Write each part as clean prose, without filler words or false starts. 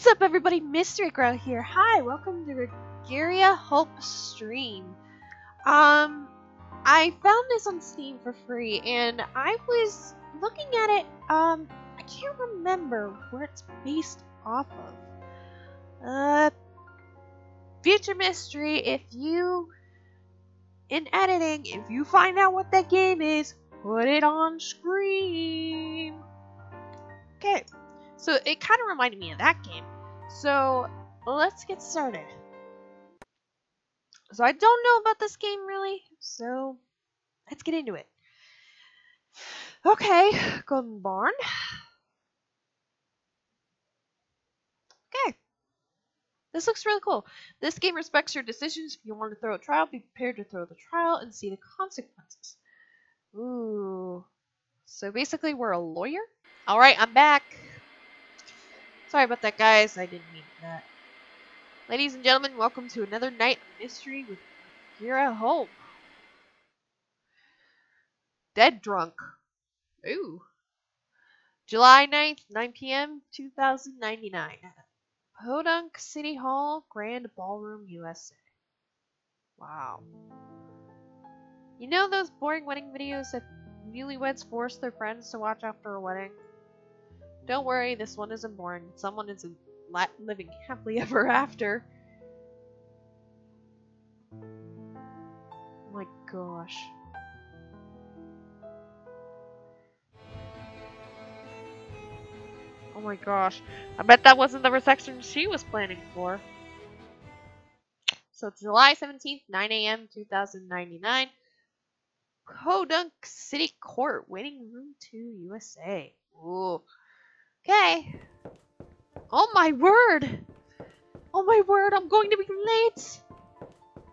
What's up, everybody? Mystery Girl here. Hi, welcome to Regeria Hope Stream. I found this on Steam for free, and I was looking at it. I can't remember where it's based off of. Future mystery. If you, in editing, if you find out what that game is, put it on screen. Okay. So it kind of reminded me of that game. So let's get started. So I don't know about this game really, so let's get into it. Okay, Golden Barn. Okay. This looks really cool. This game respects your decisions. If you want to throw a trial, be prepared to throw the trial and see the consequences. Ooh. So basically we're a lawyer? Alright, I'm back. Sorry about that, guys. I didn't mean that. Ladies and gentlemen, welcome to another night of mystery with Regeria Hope. Dead Drunk. Ooh. July 9th, 9 p.m., 2099. Podunk City Hall, Grand Ballroom, USA. Wow. You know those boring wedding videos that newlyweds force their friends to watch after a wedding? Don't worry, this one isn't boring. Someone isn't living happily ever after. Oh my gosh. Oh my gosh. I bet that wasn't the reception she was planning for. So July 17th, 9 a.m., 2099. Podunk City Court, Waiting Room 2, USA. Ooh. Okay. Oh my word! Oh my word, I'm going to be late!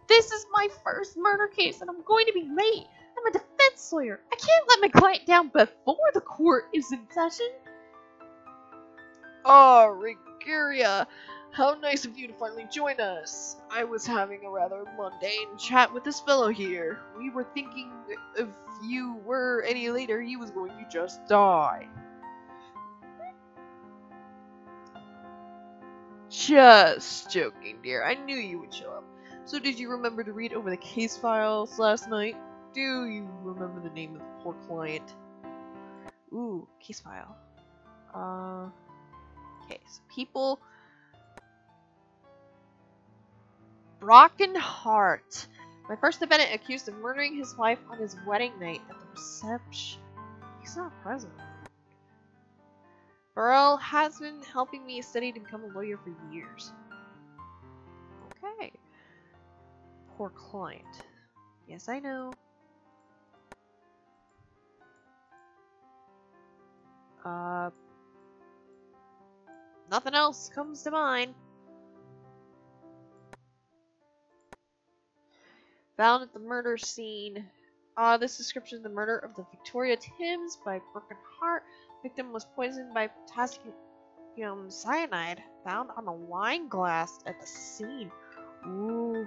This is my first murder case and I'm going to be late! I'm a defense lawyer! I can't let my client down before the court is in session! Oh, Regeria! How nice of you to finally join us! I was having a rather mundane chat with this fellow here. We were thinking if you were any later, he was going to just die. Just joking, dear. I knew you would show up. So did you remember to read over the case files last night? Do you remember the name of the poor client? Ooh, case file. Okay, so people... Broken Heart. My first defendant accused of murdering his wife on his wedding night at the reception. He's not present. Burrell has been helping me study to become a lawyer for years. Okay. Poor client. Yes, I know. Nothing else comes to mind. Found at the murder scene. This description of the murder of the Victoria Timms by Broken Heart. Victim was poisoned by potassium cyanide found on a wine glass at the scene. Ooh.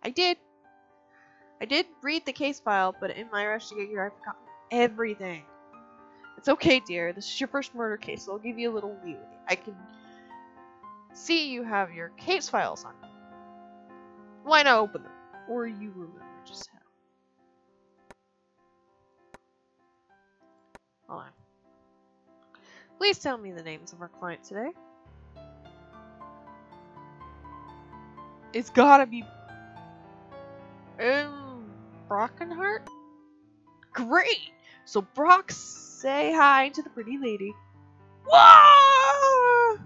I did read the case file, but in my rush to get here, I forgot everything. It's okay, dear. This is your first murder case, so I'll give you a little leeway. I can see you have your case files on you. Why not open them? Or you remember just how. Hold on. Please tell me the names of our client today. It's gotta be... Brockenheart? Great! So Brock, say hi to the pretty lady. Whoa!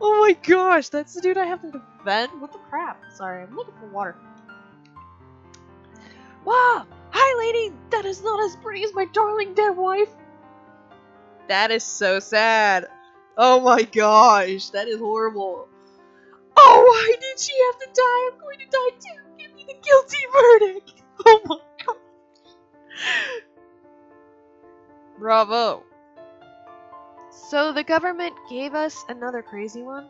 Oh my gosh, that's the dude I have to defend? What the crap? Sorry, I'm looking for water. Wow! Hi lady! That is not as pretty as my darling dead wife! That is so sad. Oh my gosh, that is horrible. Oh, why did she have to die? I'm going to die too. Give me the guilty verdict. Oh my god. Bravo. So the government gave us another crazy one?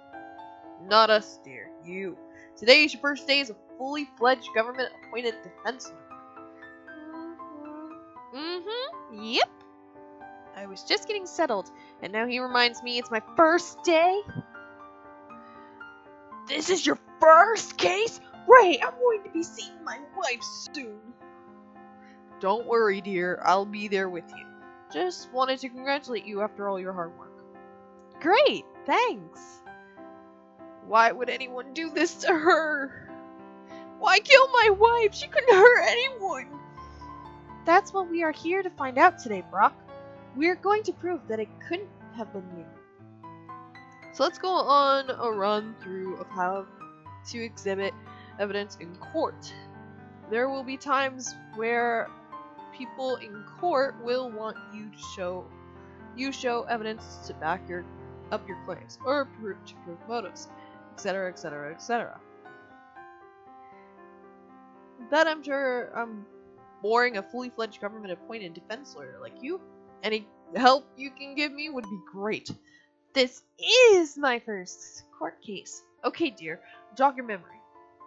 Not us, dear. You. Today is your first day as a fully fledged government-appointed defense lawyer. Yep. I was just getting settled, and now he reminds me it's my first day? This is your first case? Great, I'm going to be seeing my wife soon. Don't worry, dear. I'll be there with you. Just wanted to congratulate you after all your hard work. Great, thanks. Why would anyone do this to her? Why kill my wife? She couldn't hurt anyone. That's what we are here to find out today, Brock. We're going to prove that it couldn't have been you. So let's go on a run through of how to exhibit evidence in court. There will be times where people in court will want you to show evidence to back up your claims or to prove motives, etc., etc., etc. But I'm sure I'm boring a fully fledged government appointed defense lawyer like you. Any help you can give me would be great. This is my first court case. Okay, dear, jog your memory.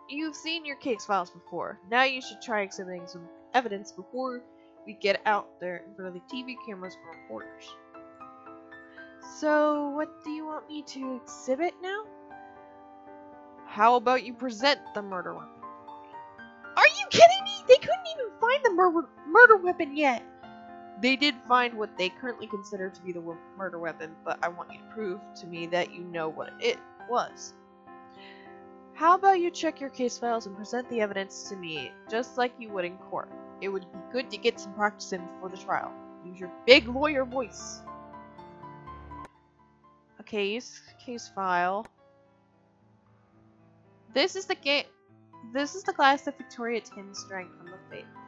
You've seen your case files before. Now you should try exhibiting some evidence before we get out there in front of the TV cameras for reporters. So, what do you want me to exhibit now? How about you present the murder weapon? Are you kidding me? They couldn't even find the murder weapon yet. They did find what they currently consider to be the murder weapon, but I want you to prove to me that you know what it was. How about you check your case files and present the evidence to me, just like you would in court. It would be good to get some practice in before the trial. Use your big lawyer voice. Okay, use case file. This is the glass that Victoria Timms drank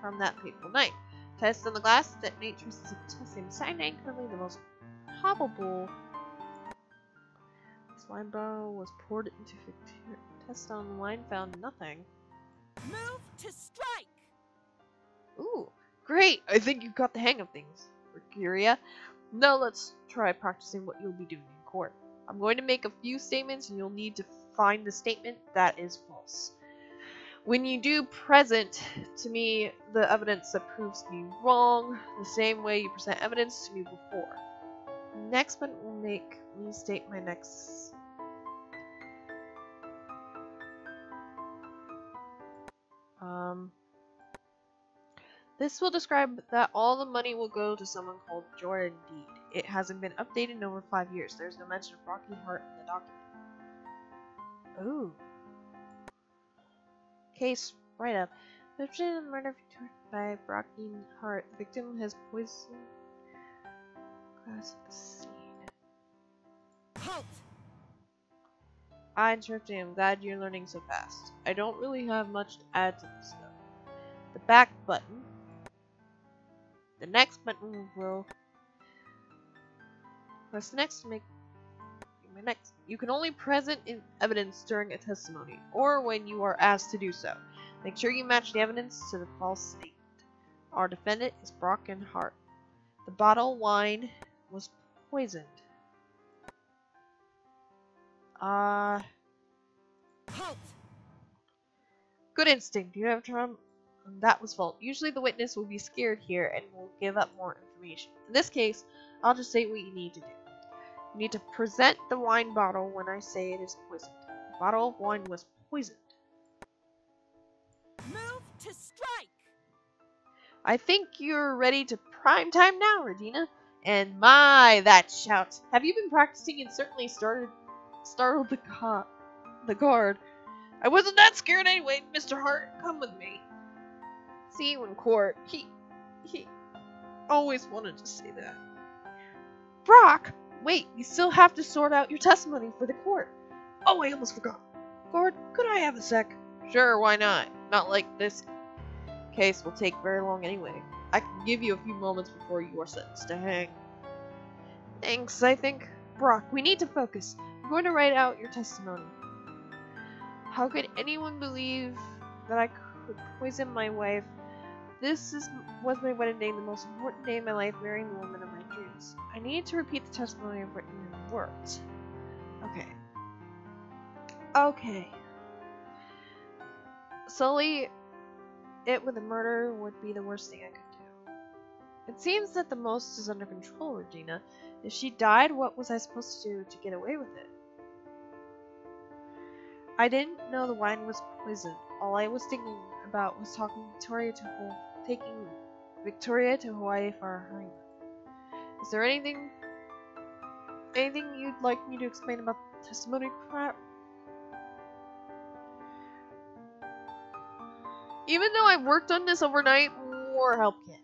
from that fateful night. Test on the glass detonate traces of potassium cyanide, currently the most probable. This wine bottle was poured into Victoria. Test on the wine found nothing. Move to strike! Ooh, great! I think you've got the hang of things, Regeria. Now let's try practicing what you'll be doing in court. I'm going to make a few statements and you'll need to find the statement that is false. When you do present to me the evidence that proves me wrong, the same way you present evidence to me before. Next one will make me state my next. This will describe that all the money will go to someone called Jordan Deed. It hasn't been updated in over 5 years. There's no mention of Rocky Hart in the document. Ooh. Case write-up. Description of murder by Rocky Hart. The victim has poisoned glass at the scene. Halt! I interrupted him. Glad you're learning so fast. I don't really have much to add to this though. The back button. The next button will press next to make my next. You can only present in evidence during a testimony or when you are asked to do so. Make sure you match the evidence to the false statement. Our defendant is Brock and Hart. The bottle of wine was poisoned. Halt! Good instinct. You have to that was false. Usually the witness will be scared here and will give up more information. In this case, I'll just say what you need to do. You need to present the wine bottle when I say it is poisoned. The bottle of wine was poisoned. Move to strike! I think you're ready to prime time now, Regina. And my, that shout. Have you been practicing and certainly startled the guard? I wasn't that scared anyway, Mr. Hart. Come with me. See you in court. He always wanted to say that. Brock! Wait, you still have to sort out your testimony for the court. Oh, I almost forgot. Guard, could I have a sec? Sure, why not? Not like this case will take very long anyway. I can give you a few moments before you are sentenced to hang. Thanks, I think. Brock, we need to focus. I'm going to write out your testimony. How could anyone believe that I could poison my wife? This was my wedding day, the most important day of my life, marrying the woman of my dreams. I need to repeat the testimony I've written in words. Okay. Sully it with a murder would be the worst thing I could do. It seems that the most is under control, Regina. If she died, what was I supposed to do to get away with it? I didn't know the wine was poison. All I was thinking about was taking Victoria to Hawaii for our honeymoon. Is there anything you'd like me to explain about the testimony crap? Even though I've worked on this overnight, more help can.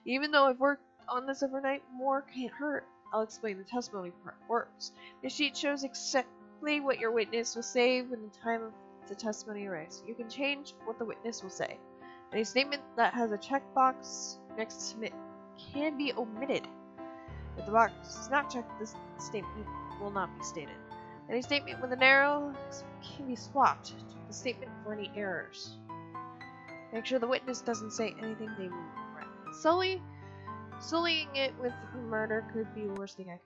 Even though I've worked on this overnight, more can't hurt. I'll explain the testimony part works. The sheet shows exactly what your witness will say when the time of the testimony arrives. You can change what the witness will say. Any statement that has a checkbox next to it can be omitted. If the box is not checked, this statement will not be stated. Any statement with an arrow can be swapped to the statement for any errors. Make sure the witness doesn't say anything they will regret. Sullying it with murder could be the worst thing I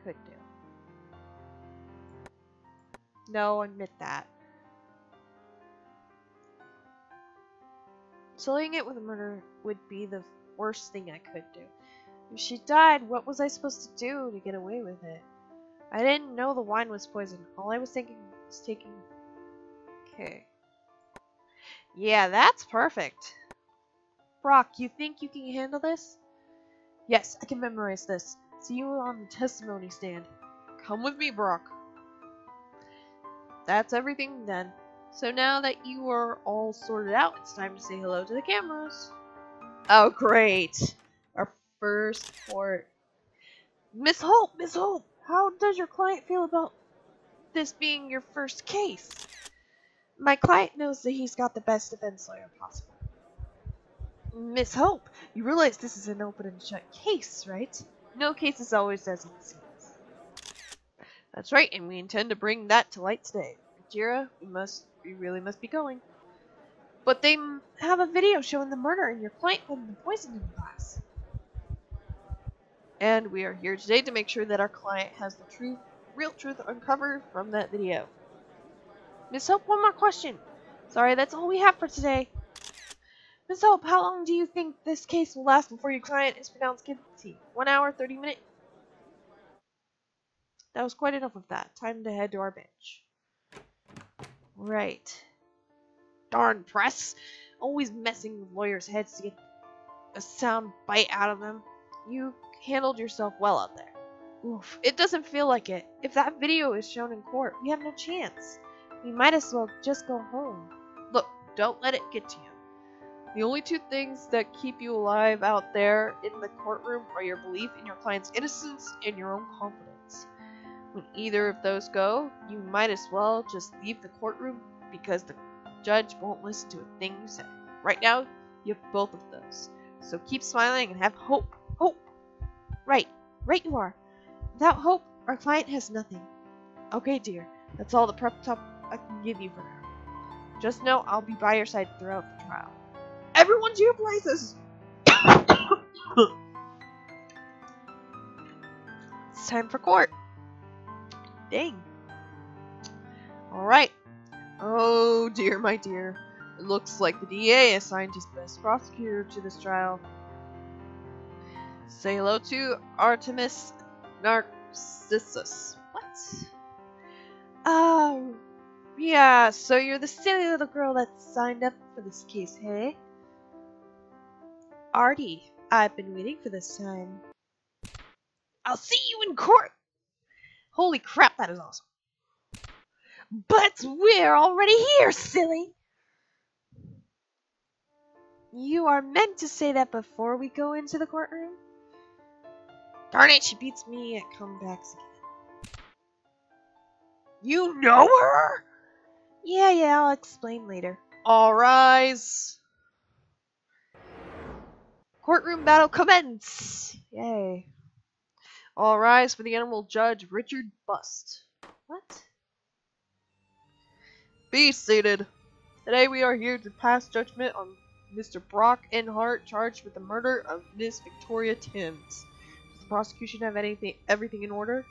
could do. No, admit that. Sullying it with a murder would be the worst thing I could do. If she died, what was I supposed to do to get away with it? I didn't know the wine was poisoned. All I was thinking was taking... Okay. Yeah, that's perfect. Brock, you think you can handle this? Yes, I can memorize this. See you on the testimony stand. Come with me, Brock. That's everything then. So now that you are all sorted out, it's time to say hello to the cameras. Oh, great. Our first court. Miss Holt, how does your client feel about this being your first case? My client knows that he's got the best defense lawyer possible. Miss Hope, you realize this is an open and shut case, right? No case is always as it seems. That's right, and we intend to bring that to light today. Regeria, we really must be going. But they have a video showing the murder and your client putting the poison in the glass. And we are here today to make sure that our client has the real truth uncovered from that video. Miss Hope, one more question. Sorry, that's all we have for today. Miss Hope, how long do you think this case will last before your client is pronounced guilty? 1 hour, 30 minutes? That was quite enough of that. Time to head to our bench. Right. Darn press. Always messing with lawyers' heads to get a sound bite out of them. You handled yourself well out there. Oof. It doesn't feel like it. If that video is shown in court, we have no chance. We might as well just go home. Look, don't let it get to you. The only two things that keep you alive out there in the courtroom are your belief in your client's innocence and your own confidence. When either of those go, you might as well just leave the courtroom because the judge won't listen to a thing you say. Right now, you have both of those. So keep smiling and have hope. Hope! Right you are. Without hope, our client has nothing. Okay, dear, that's all the prep talk I can give you for now. Just know I'll be by your side throughout the trial. Everyone to your places! It's time for court. Dang. Alright. Oh dear, my dear. It looks like the DA assigned his best prosecutor to this trial. Say hello to Artemis Narcissus. What? Oh, yeah, so you're the silly little girl that signed up for this case, hey? Artie, I've been waiting for this time. I'll see you in court! Holy crap, that is awesome. But we're already here, silly! You are meant to say that before we go into the courtroom? Darn it, she beats me at comebacks again. You know her? Yeah, I'll explain later. All rise. Courtroom battle commence! Yay. All rise for the Animal Judge, Richard Bust. What? Be seated. Today we are here to pass judgment on Mr. Brock Enhart, charged with the murder of Miss Victoria Timms. Does the prosecution have everything in order?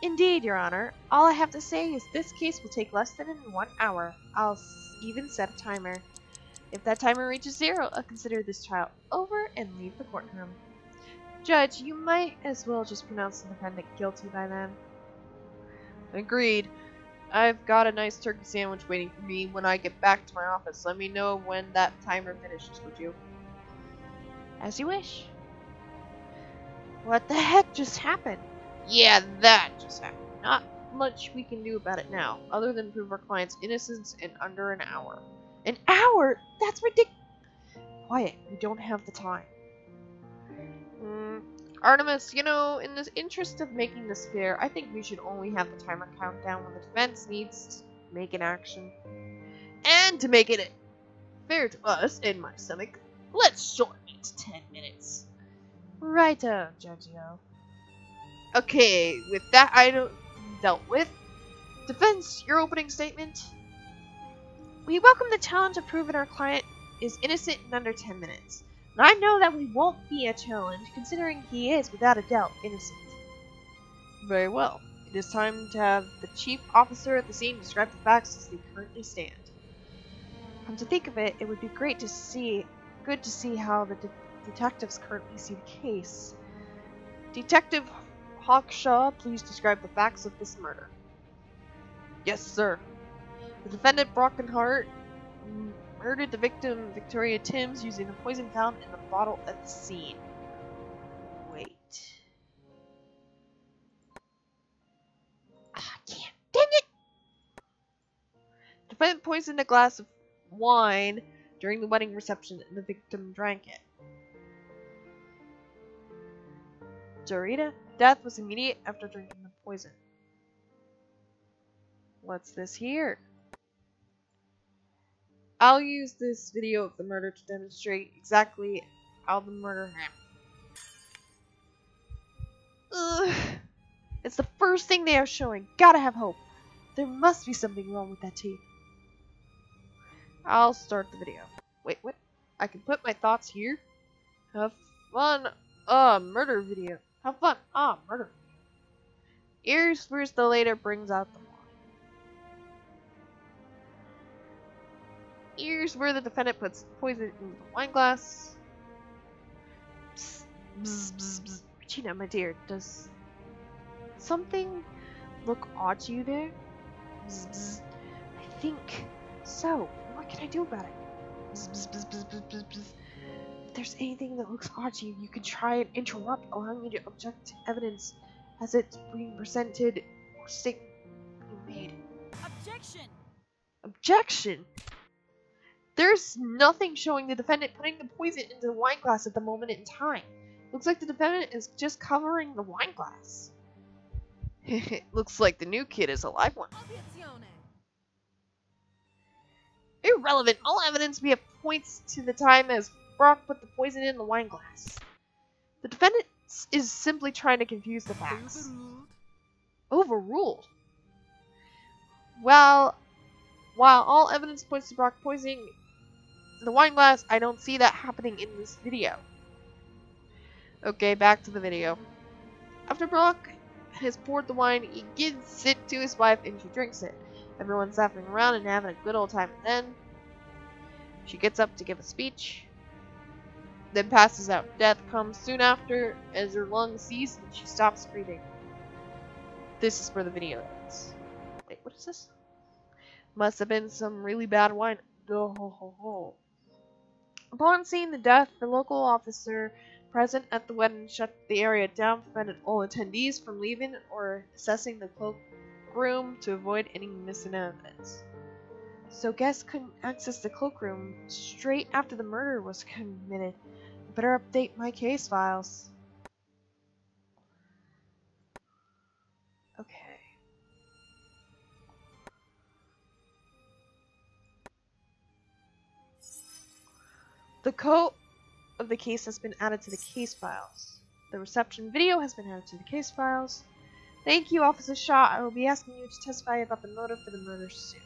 Indeed, Your Honor. All I have to say is this case will take less than 1 hour. I'll even set a timer. If that timer reaches 0, I'll consider this trial over and leave the courtroom. Judge, you might as well just pronounce the defendant guilty by then. Agreed. I've got a nice turkey sandwich waiting for me when I get back to my office. Let me know when that timer finishes, would you? As you wish. What the heck just happened? Yeah, that just happened. Not much we can do about it now, other than prove our client's innocence in under an hour. An hour? That's ridiculous. Quiet, we don't have the time. Artemis, you know, in the interest of making this fair, I think we should only have the timer count down when the defense needs to make an action. And to make it fair to us and my stomach, let's shorten it to 10 minutes. Righto, Judgio. Okay, with that item dealt with, defense, your opening statement. We welcome the challenge of proving our client is innocent in under 10 minutes. And I know that we won't be a challenge, considering he is, without a doubt, innocent. Very well. It is time to have the chief officer at the scene describe the facts as they currently stand. Come to think of it, it would be good to see how the detectives currently see the case. Detective Hawkshaw, please describe the facts of this murder. Yes, sir. The defendant, Brockenhart, murdered the victim, Victoria Timms, using the poison found in the bottle at the scene. Wait. Dang it! The defendant poisoned a glass of wine during the wedding reception and the victim drank it. Dorita, death was immediate after drinking the poison. What's this here? I'll use this video of the murder to demonstrate exactly how the murder happened. Ugh. It's the first thing they are showing. Gotta have hope. There must be something wrong with that tape. I'll start the video. Wait, what? I can put my thoughts here? Have fun. Murder video. Have fun. Murder video. Here's where the later brings out the wine. Here's where the defendant puts poison in the wine glass. Bzz, bzz, bzz, bzz. Regina, my dear, does something look odd to you there? Bzz, bzz. I think so. What can I do about it? Bzz, bzz, bzz, bzz, bzz, bzz, bzz. If there's anything that looks odd to you, you can try and interrupt, allowing me to object to evidence as it's being presented or statement being made. Objection! Objection? There's nothing showing the defendant putting the poison into the wine glass at the moment in time. Looks like the defendant is just covering the wine glass. Looks like the new kid is a live one. Objezione! Irrelevant. All evidence we have points to the time as Brock put the poison in the wine glass. The defendant is simply trying to confuse the facts. Overruled? Well, while all evidence points to Brock poisoning the wine glass, I don't see that happening in this video. Okay, back to the video. After Brock has poured the wine, he gives it to his wife and she drinks it. Everyone's laughing around and having a good old time, and then she gets up to give a speech, then passes out. Death comes soon after as her lungs cease and she stops breathing. This is where the video ends. Wait, what is this? Must have been some really bad wine. Oh. Upon seeing the death, the local officer present at the wedding shut the area down, prevented all attendees from leaving or accessing the cloakroom to avoid any missing evidence. So guests couldn't access the cloakroom straight after the murder was committed. Better update my case files. Okay. The code of the case has been added to the case files. The reception video has been added to the case files. Thank you, Officer Shaw. I will be asking you to testify about the motive for the murder soon.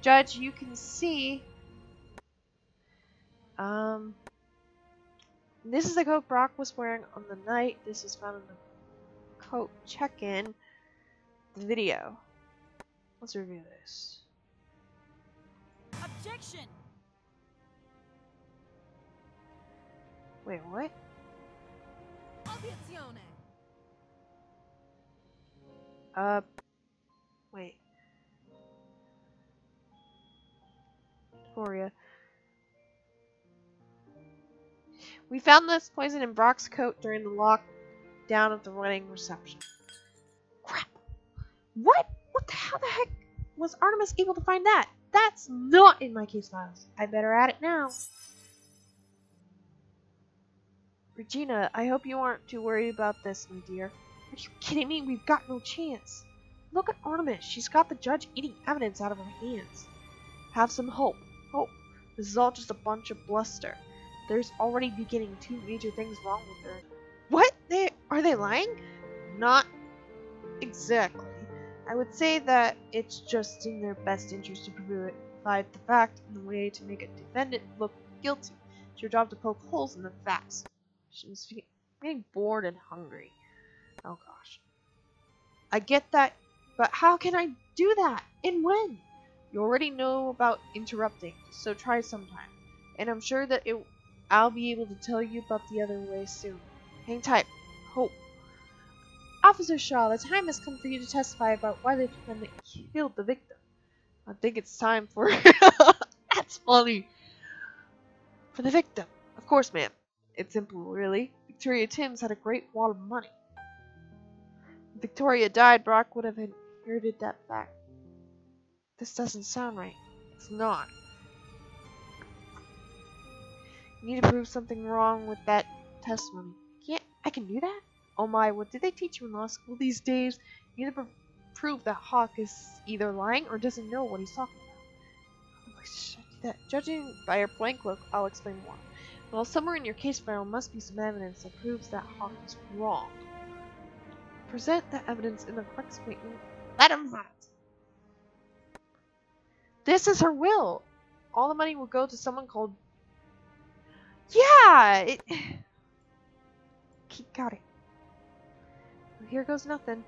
Judge, you can see... This is the coat Brock was wearing on the night. This is found in the coat check-in. the video. Let's review this. Objection. Wait, what? Objezione. Wait. Victoria. We found this poison in Brock's coat during the lockdown of the wedding reception. Crap! What? How the heck was Artemis able to find that? That's not in my case files. I better add it now. Regina, I hope you aren't too worried about this, my dear. Are you kidding me? We've got no chance. Look at Artemis. She's got the judge eating evidence out of her hands. Have some hope. Hope. This is all just a bunch of bluster. There's already beginning 2 major things wrong with her. What? Are they lying? Not exactly. I would say that it's just in their best interest to provide the fact in a way to make a defendant look guilty. It's your job to poke holes in the facts. She was getting bored and hungry. Oh gosh. I get that, but how can I do that? And when? You already know about interrupting, so try sometime. And I'm sure that I'll be able to tell you about the other way soon. Hang tight. Hope. Officer Shaw, the time has come for you to testify about why the defendant killed the victim. I think it's time for... That's funny. For the victim. Of course, ma'am. It's simple, really. Victoria Timms had a great wad of money. If Victoria died, Brock would have inherited that fact. This doesn't sound right. It's not. You need to prove something wrong with that testimony. I can do that? Oh my, what did they teach you in law school these days? You need to prove that Hawk is either lying or doesn't know what he's talking about. Should I do that? Judging by your blank look, I'll explain more. Well, somewhere in your case file must be some evidence that proves that Hawk is wrong. Present the evidence in the correct statement. Let him have it. This is her will. All the money will go to someone called... Yeah! Got it. Well, here goes nothing.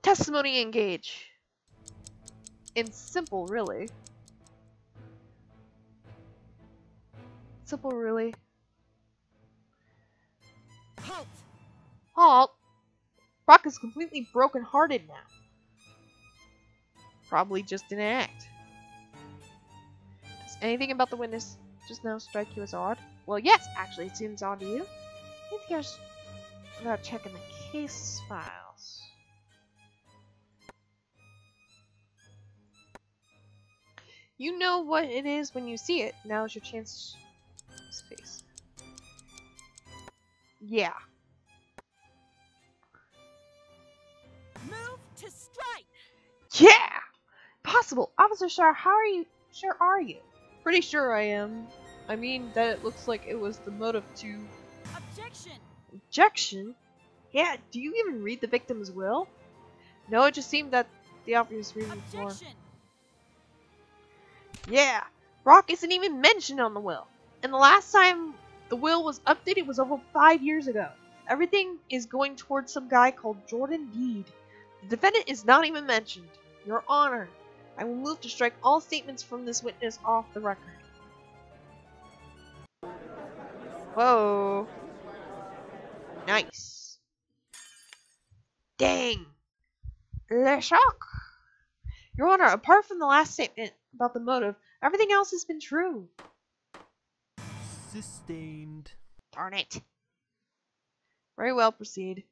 Testimony engage. In simple, really. Simple, really. Halt. Halt. Brock is completely broken-hearted now. Probably just an act. Does anything about the witness just now strike you as odd? Well, yes, actually, it seems odd to you. I think I should without checking the case files. You know what it is when you see it. Now's your chance to space. Yeah. Move to strike. Yeah! Possible. Officer Shar, how are you? Sure are you? Pretty sure I am. I mean that it looks like it was the motive to... Objection. Objection? Yeah, do you even read the victim's will? No, it just seemed that the obvious reason for... Objection. Yeah! Brock isn't even mentioned on the will. And the last time the will was updated was over 5 years ago. Everything is going towards some guy called Jordan Deed. The defendant is not even mentioned. Your Honor, I will move to strike all statements from this witness off the record. Whoa. Nice. Dang. Le shock. Your Honor, apart from the last statement about the motive, everything else has been true. Sustained. Darn it. Very well, proceed.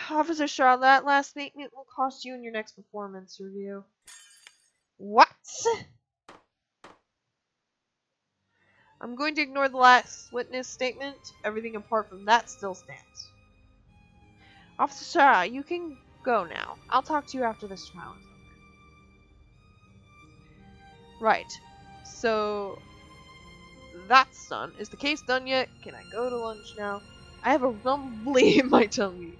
Officer Shaw, that last statement will cost you in your next performance review. What? I'm going to ignore the last witness statement. Everything apart from that still stands. Officer Shaw, you can go now. I'll talk to you after this trial is over. Right. So, that's done. Is the case done yet? Can I go to lunch now? I have a rumbling in my tummy.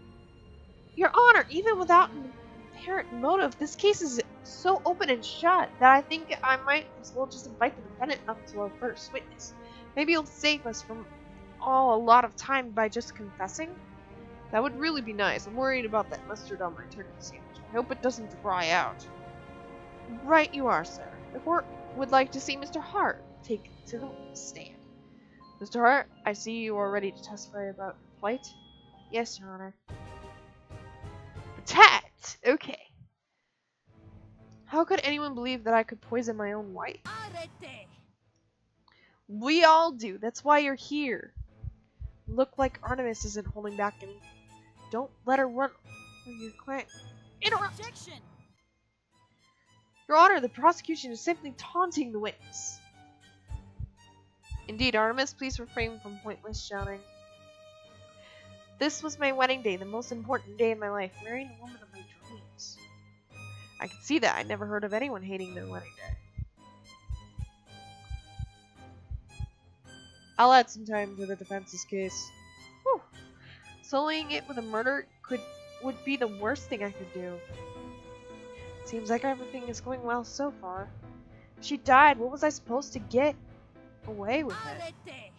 Your Honor, even without an apparent motive, this case is so open and shut that I think I might as well just invite the defendant up to our first witness. Maybe he'll save us from a lot of time by just confessing. That would really be nice. I'm worried about that mustard on my turkey sandwich. I hope it doesn't dry out. Right you are, sir. The court would like to see Mr. Hart take to the stand. Mr. Hart, I see you are ready to testify about your plight. Yes, Your Honor. Protect! Okay. How could anyone believe that I could poison my own wife? Arrete. We all do. That's why you're here. Look like Artemis isn't holding back anything. Don't let her run over your claim. Interrupt! Objection. Your Honor, the prosecution is simply taunting the witness. Indeed, Artemis, please refrain from pointless shouting. This was my wedding day, the most important day of my life, marrying the woman of my dreams. I can see that. I never heard of anyone hating their wedding day. I'll add some time to the defense's case. Whew. Sullying it with a murder would be the worst thing I could do. Seems like everything is going well so far. If she died, what was I supposed to get away with it? Arrete.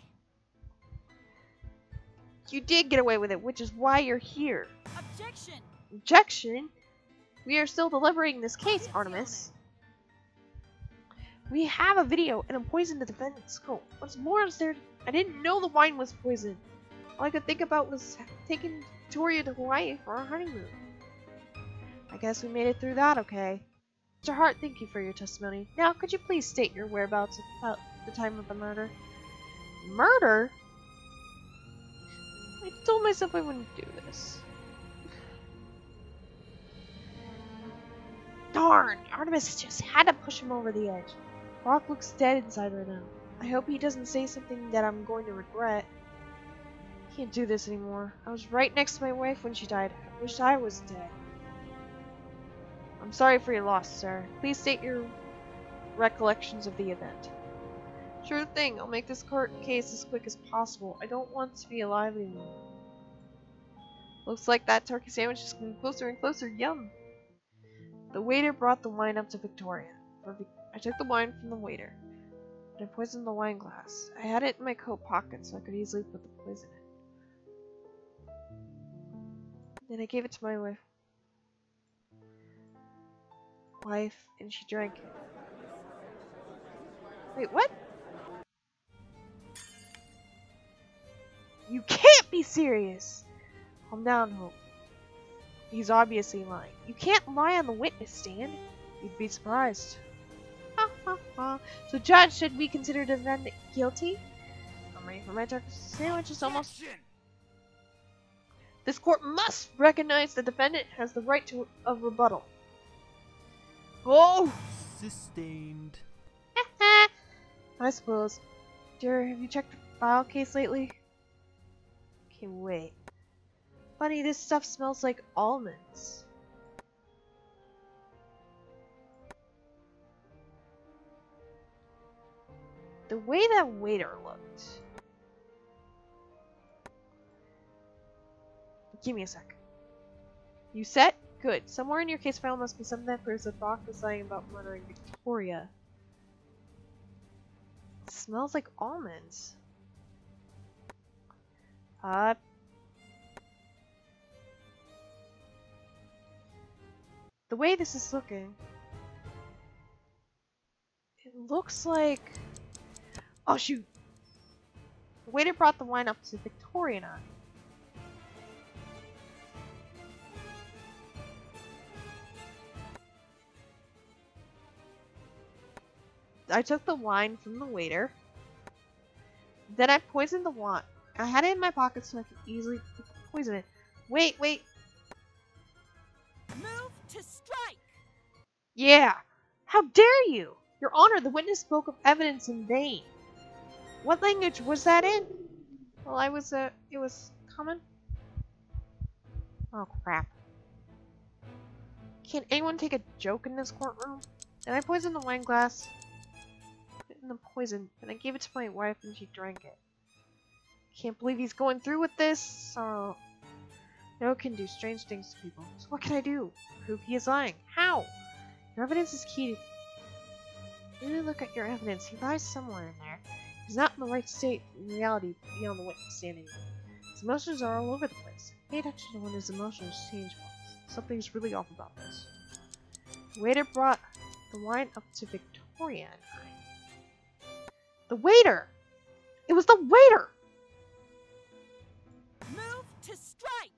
You did get away with it, which is why you're here. Objection. Objection? We are still deliberating this case, Artemis. We have a video and a poison the defendant's scope. What's more is there, I didn't know the wine was poisoned. All I could think about was taking Victoria to Hawaii for our honeymoon. I guess we made it through that okay. Mr. Hart, thank you for your testimony. Now, could you please state your whereabouts about the time of the murder? Murder? I told myself I wouldn't do this. Darn! Artemis just had to push him over the edge. Brock looks dead inside right now. I hope he doesn't say something that I'm going to regret. Can't do this anymore. I was right next to my wife when she died. I wish I was dead. I'm sorry for your loss, sir. Please state your recollections of the event. Sure thing. I'll make this court case as quick as possible. I don't want to be alive anymore. Looks like that turkey sandwich is getting closer and closer. Yum! The waiter brought the wine up to Victoria. I took the wine from the waiter, and I poisoned the wine glass. I had it in my coat pocket so I could easily put the poison in. Then I gave it to my wife, and she drank it. Wait, what? You can't be serious! Calm down, Hope. He's obviously lying. You can't lie on the witness stand. You'd be surprised. Ha ha ha. So, Judge, should we consider the defendant guilty? I'm ready for my turkey sandwich. It's almost... This court must recognize the defendant has the right to a rebuttal. Oh! Sustained. I suppose. Dear, have you checked the file case lately? Okay, wait. Funny, this stuff smells like almonds. The way that waiter looked. Give me a sec. You set? Good. Somewhere in your case file must be something that proves that Brock was lying about murdering Victoria. It smells like almonds. The way this is looking, it looks like... Oh shoot! The waiter brought the wine up to Victoria and I took the wine from the waiter. Then I poisoned the wine. I had it in my pocket so I could easily poison it. Wait! Move to strike. Yeah! How dare you! Your Honor, the witness spoke of evidence in vain. What language was that in? Well, it was common. Oh, crap. Can anyone take a joke in this courtroom? And I poisoned the wine glass. Put in the poison, and I gave it to my wife and she drank it. Can't believe he's going through with this. Sorrow. No can do strange things to people. So what can I do? Prove he is lying. How? Your evidence is key. Really look at your evidence. He lies somewhere in there. He's not in the right state in reality beyond the witness standing. His emotions are all over the place. Pay attention to when his emotions change. Something's really off about this. The waiter brought the wine up to Victoria and I. The waiter! It was the waiter! Move to strike!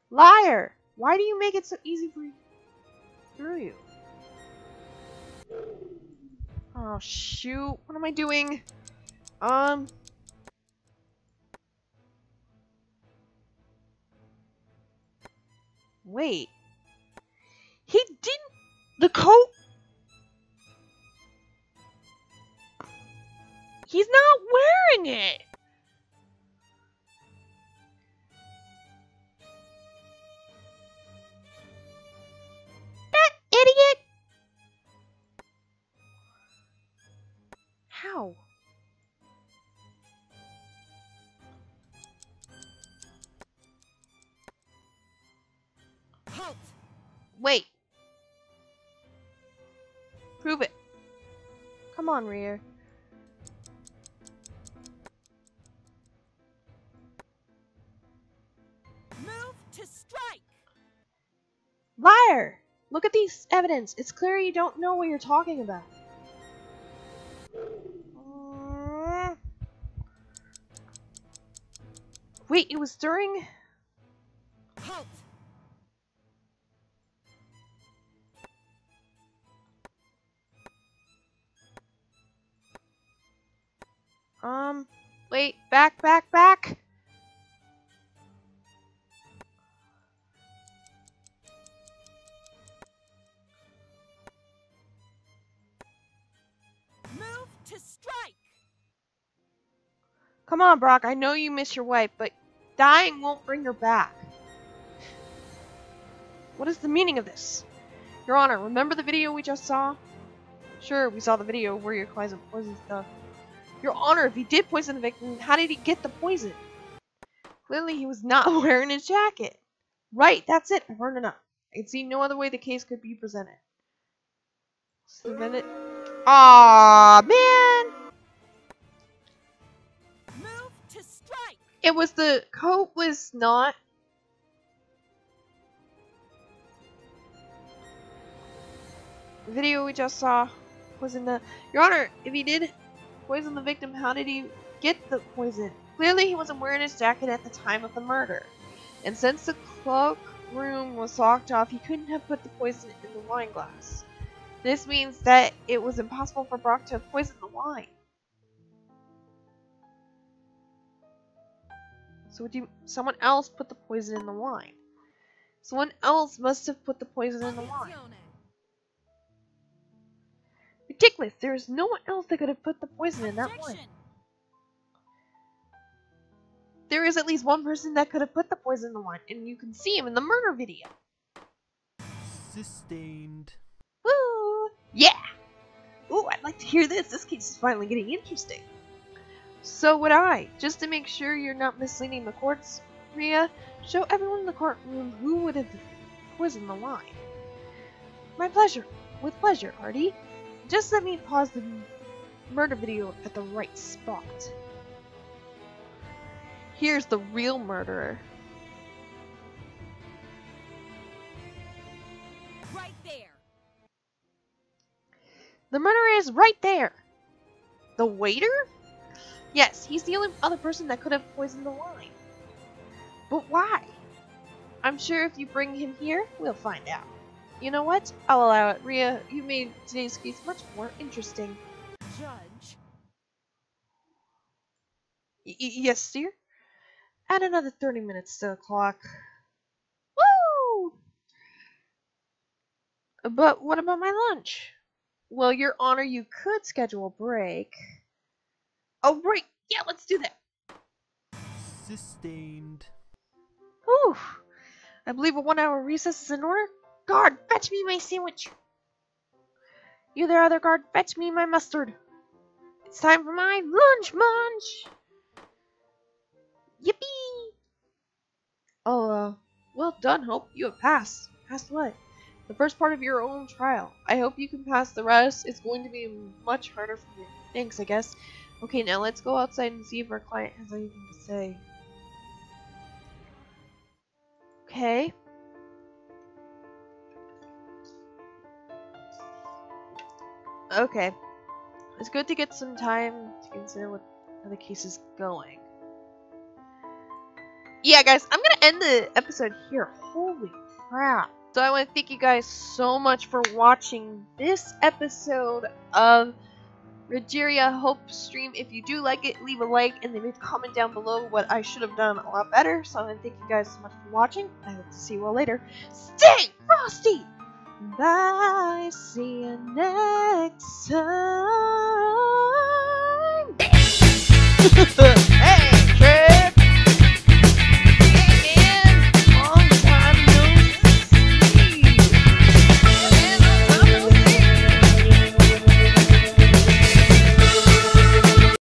Liar! Why do you make it so easy for you? Through you? Oh shoot, what am I doing? Wait. He didn't. The coat. He's not wearing it. That idiot. How? Halt! Wait. Prove it. Come on, Rear. Move to strike! Liar! Look at these evidence. It's clear you don't know what you're talking about. Wait, it was during... Halt! Wait, back! Move to strike! Come on, Brock, I know you miss your wife, but dying won't bring her back. What is the meaning of this? Your Honor, remember the video we just saw? Sure, we saw the video where your poison stuff. Your Honor, if he did poison the victim, how did he get the poison? Clearly he was not wearing his jacket. Right, that's it. I've heard enough. I can see no other way the case could be presented. Aww, man! Move to strike! It was the coat was not... The video we just saw was in the... Your Honor, if he did poison the victim, how did he get the poison? Clearly he wasn't wearing his jacket at the time of the murder. And since the cloak room was locked off, he couldn't have put the poison in the wine glass. This means that it was impossible for Brock to have poisoned the wine. So someone else put the poison in the wine. Someone else must have put the poison in the wine. Ridiculous! There is no one else that could have put the poison in that wine. There is at least one person that could have put the poison in the wine, and you can see him in the murder video. Sustained. Woo! Yeah! Ooh, I'd like to hear this. This case is finally getting interesting. So would I. Just to make sure you're not misleading the courts, Rhea, show everyone in the courtroom who would have poisoned the wine. My pleasure. With pleasure, Artie. Just let me pause the murder video at the right spot. Here's the real murderer. Right there. The murderer is right there. The waiter? Yes, he's the only other person that could have poisoned the wine. But why? I'm sure if you bring him here, we'll find out. You know what? I'll allow it. Rhea, you made today's case much more interesting. Judge. Yes, dear? Add another 30 minutes to the clock. Woo! But what about my lunch? Well, Your Honor, you could schedule a break. Oh, right! Yeah, let's do that! Sustained. Whew! I believe a 1-hour recess is in order. Guard, fetch me my sandwich! You there, other guard, fetch me my mustard! It's time for my lunch munch! Yippee! Oh, well done, Hope. You have passed. Passed what? The first part of your own trial. I hope you can pass the rest. It's going to be much harder for you. Thanks, I guess. Okay, now let's go outside and see if our client has anything to say. Okay. Okay. It's good to get some time to consider how the case is going. Yeah, guys, I'm gonna end the episode here. Holy crap. So I want to thank you guys so much for watching this episode of Regeria Hope stream. If you do like it, leave a like and leave a comment down below what I should have done a lot better. So I want to thank you guys so much for watching. I hope to see you all later. Stay frosty! Bye! See you next time!